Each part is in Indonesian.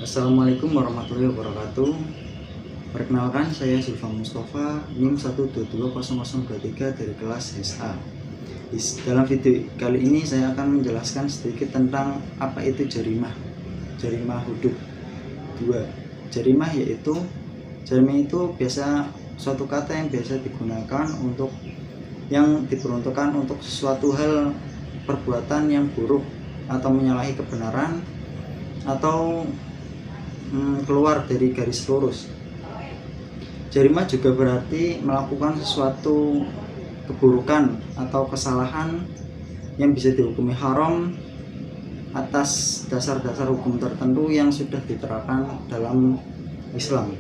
Assalamualaikum warahmatullahi wabarakatuh. Perkenalkan, saya Zulfan Mustafa, NIM 1220023 dari kelas SA. Dalam video kali ini saya akan menjelaskan sedikit tentang apa itu jarimah hudud 2. Jarimah itu biasa suatu kata yang biasa digunakan untuk yang diperuntukkan untuk sesuatu hal perbuatan yang buruk atau menyalahi kebenaran atau keluar dari garis lurus. Jarimah juga berarti melakukan sesuatu keburukan atau kesalahan yang bisa dihukumi haram atas dasar-dasar hukum tertentu yang sudah diterapkan dalam Islam.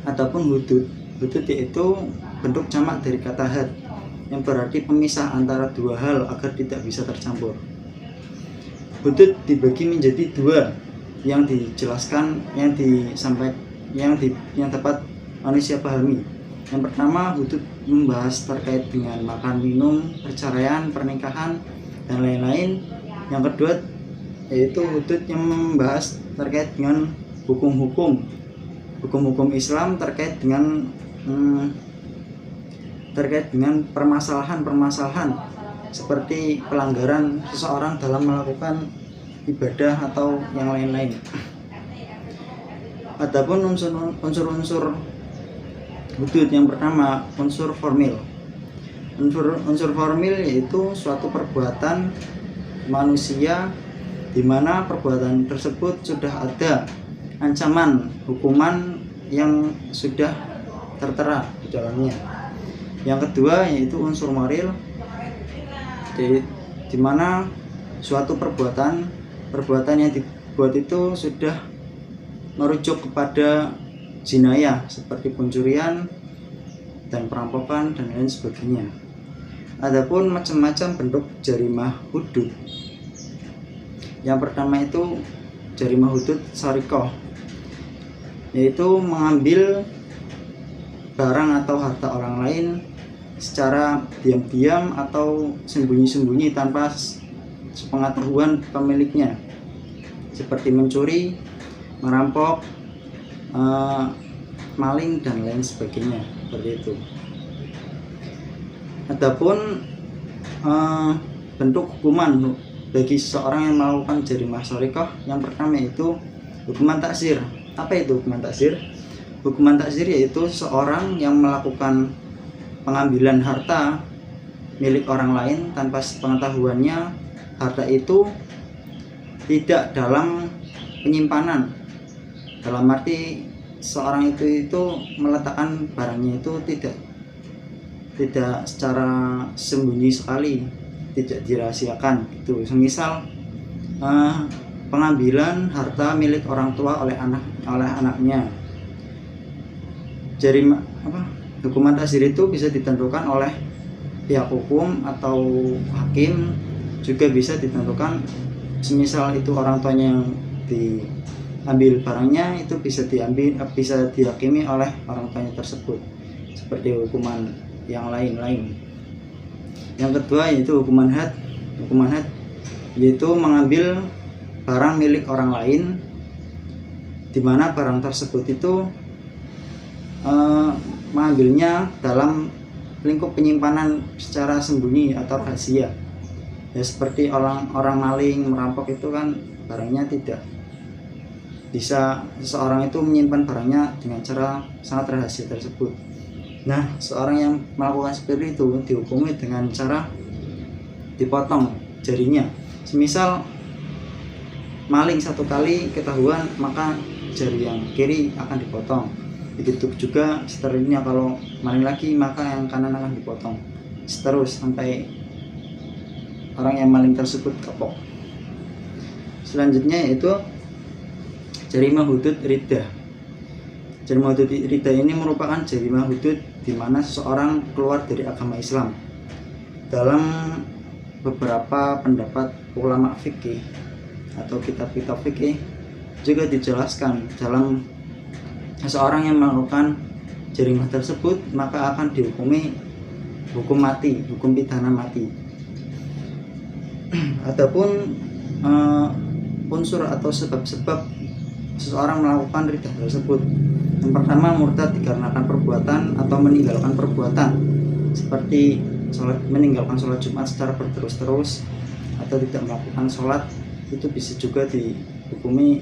Adapun hudud yaitu bentuk jamak dari kata had yang berarti pemisah antara dua hal agar tidak bisa tercampur. Hudud dibagi menjadi dua yang dijelaskan, yang dapat manusia pahami. Yang pertama, hudud membahas terkait dengan makan, minum, perceraian, pernikahan, dan lain-lain. Yang kedua yaitu hudud yang membahas terkait dengan hukum-hukum Islam terkait dengan permasalahan seperti pelanggaran seseorang dalam melakukan ibadah atau yang lain-lain. Adapun unsur-unsur hudud, yang pertama unsur formil. Unsur formil yaitu suatu perbuatan manusia di mana perbuatan tersebut sudah ada ancaman hukuman yang sudah tertera di dalamnya. Yang kedua yaitu unsur moral, di mana suatu perbuatan yang dibuat itu sudah merujuk kepada jinayah seperti pencurian dan perampokan dan lain sebagainya. Adapun macam-macam bentuk jarimah hudud. Yang pertama itu jarimah hudud syarikoh, yaitu mengambil barang atau harta orang lain secara diam-diam atau sembunyi-sembunyi tanpa sepengetahuan pemiliknya, seperti mencuri, merampok, maling dan lain sebagainya, seperti itu. Adapun bentuk hukuman bagi seseorang yang melakukan jarimah syarikoh, yang pertama itu hukuman taksir. Apa itu hukuman taksir? Hukuman taksir yaitu seseorang yang melakukan pengambilan harta milik orang lain tanpa sepengetahuannya. Harta itu tidak dalam penyimpanan, dalam arti seorang itu meletakkan barangnya itu tidak secara sembunyi sekali, tidak dirahasiakan gitu. Semisal pengambilan harta milik orang tua oleh anaknya. Hukuman taksir itu bisa ditentukan oleh pihak hukum atau hakim, juga bisa ditentukan semisal itu orang tuanya yang diambil barangnya, itu bisa dihakimi oleh orang tuanya tersebut, seperti hukuman yang lain-lain. Yang kedua yaitu hukuman had yaitu mengambil barang milik orang lain di mana barang tersebut itu mengambilnya dalam lingkup penyimpanan secara sembunyi atau rahasia. Ya, seperti orang maling, merampok itu kan barangnya tidak bisa, seseorang itu menyimpan barangnya dengan cara sangat rahasia tersebut. Nah, seorang yang melakukan seperti itu dihukumi dengan cara dipotong jarinya. Semisal maling satu kali ketahuan, maka jari yang kiri akan dipotong. Begitu juga seterusnya, kalau maling lagi maka yang kanan akan dipotong, seterus sampai orang yang maling tersebut kapok. Selanjutnya yaitu jarimah hudud riddah. Jarimah hudud riddah ini merupakan jarimah hudud di mana seseorang keluar dari agama Islam. Dalam beberapa pendapat ulama fikih atau kitab-kitab fikih juga dijelaskan, dalam seseorang yang melakukan jarimah tersebut maka akan dihukumi hukum mati, hukum pidana mati. Adapun unsur atau sebab-sebab seseorang melakukan riddah tersebut. Yang pertama, murtad dikarenakan perbuatan atau meninggalkan perbuatan, seperti meninggalkan sholat Jumat secara berterus-terus atau tidak melakukan sholat, itu bisa juga dihukumi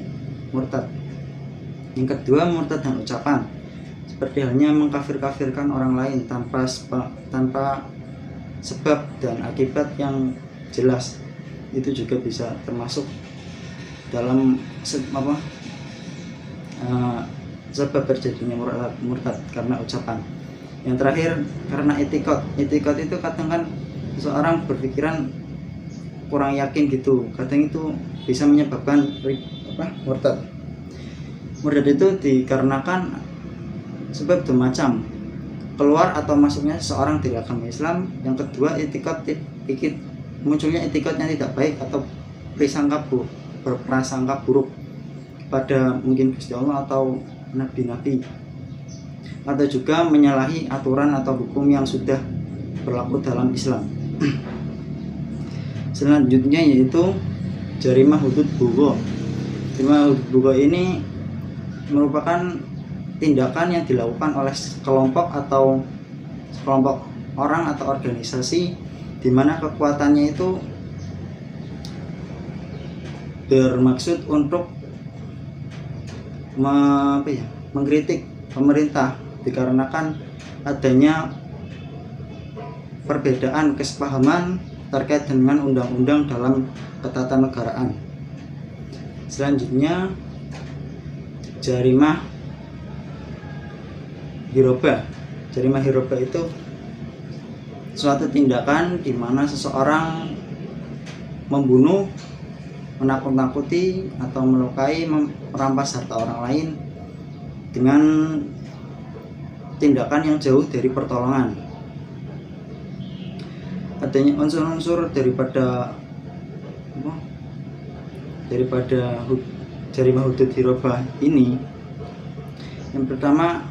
murtad. Yang kedua, murtad dan ucapan, seperti halnya mengkafir-kafirkan orang lain tanpa sebab dan akibat yang jelas, itu juga bisa termasuk dalam sebab terjadinya murtad karena ucapan. Yang terakhir, karena etikot itu kadang kan seseorang berpikiran kurang yakin gitu, kadang itu bisa menyebabkan murtad. Murtad itu dikarenakan sebab dua macam: keluar atau masuknya seseorang dari agama Islam. Yang kedua, munculnya etikot yang tidak baik atau berprasangka buruk pada mungkin Gusti Allah atau nabi-nabi, atau juga menyalahi aturan atau hukum yang sudah berlaku dalam Islam. Selanjutnya yaitu jarimah hudud bugho. Jarimah hudud bugho ini merupakan tindakan yang dilakukan oleh sekelompok orang atau organisasi di mana kekuatannya itu bermaksud untuk mengkritik pemerintah dikarenakan adanya perbedaan kesepahaman terkait dengan undang-undang dalam ketatanegaraan. Selanjutnya, jarimah hirobah. Jarimah hirobah itu suatu tindakan di mana seseorang membunuh, menakut-nakuti atau melukai, merampas harta orang lain dengan tindakan yang jauh dari pertolongan. Adanya unsur-unsur daripada jarimah hudud hirobah ini, yang pertama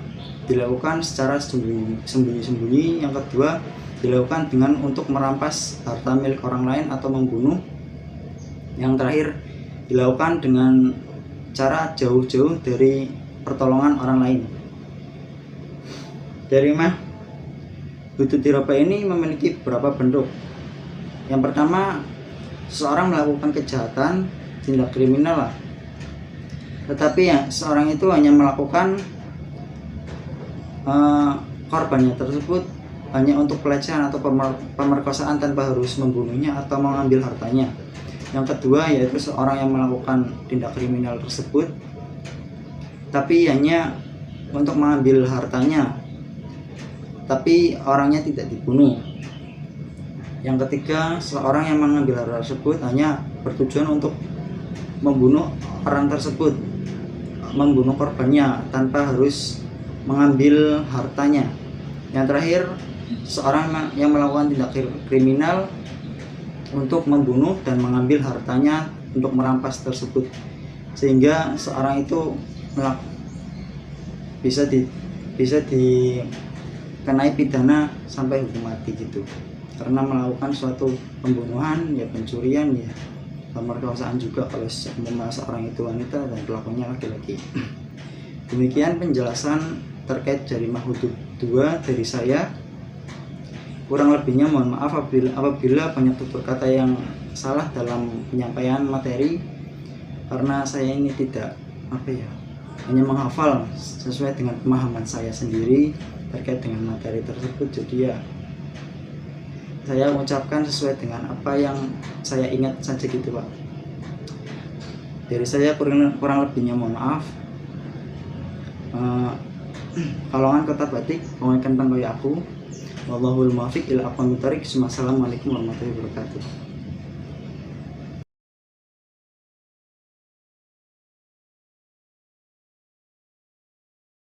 dilakukan secara sembunyi-sembunyi, yang kedua dilakukan dengan untuk merampas harta milik orang lain atau membunuh, yang terakhir dilakukan dengan cara jauh-jauh dari pertolongan orang lain. Jarimah hudud hirobah ini memiliki beberapa bentuk. Yang pertama, seseorang melakukan kejahatan, tindak kriminal lah, tetapi seorang itu hanya melakukan korbannya tersebut hanya untuk pelecehan atau pemerkosaan tanpa harus membunuhnya atau mengambil hartanya. Yang kedua, yaitu seorang yang melakukan tindak kriminal tersebut tapi hanya untuk mengambil hartanya, tapi orangnya tidak dibunuh. Yang ketiga, seorang yang mengambil harta tersebut hanya bertujuan untuk membunuh orang tersebut, membunuh korbannya tanpa harus mengambil hartanya. Yang terakhir, seorang yang melakukan tindak kriminal untuk membunuh dan mengambil hartanya untuk merampas tersebut, sehingga seorang itu bisa dikenai pidana sampai hukum mati gitu, karena melakukan suatu pembunuhan, ya pencurian, ya pemerkosaan juga kalau seorang itu wanita dan pelakunya laki-laki. Demikian penjelasan terkait jarimah hudud 2 dari saya. Kurang lebihnya mohon maaf apabila banyak tutur kata yang salah dalam penyampaian materi, karena saya ini tidak hanya menghafal sesuai dengan pemahaman saya sendiri terkait dengan materi tersebut. Jadi ya saya mengucapkan sesuai dengan apa yang saya ingat saja gitu Pak. Dari saya kurang lebihnya mohon maaf. Kalongan Kota Batik, pengen tentang aku. Wallahul muwaffiq ila aqwamit thoriq. Assalamualaikum warahmatullahi wabarakatuh.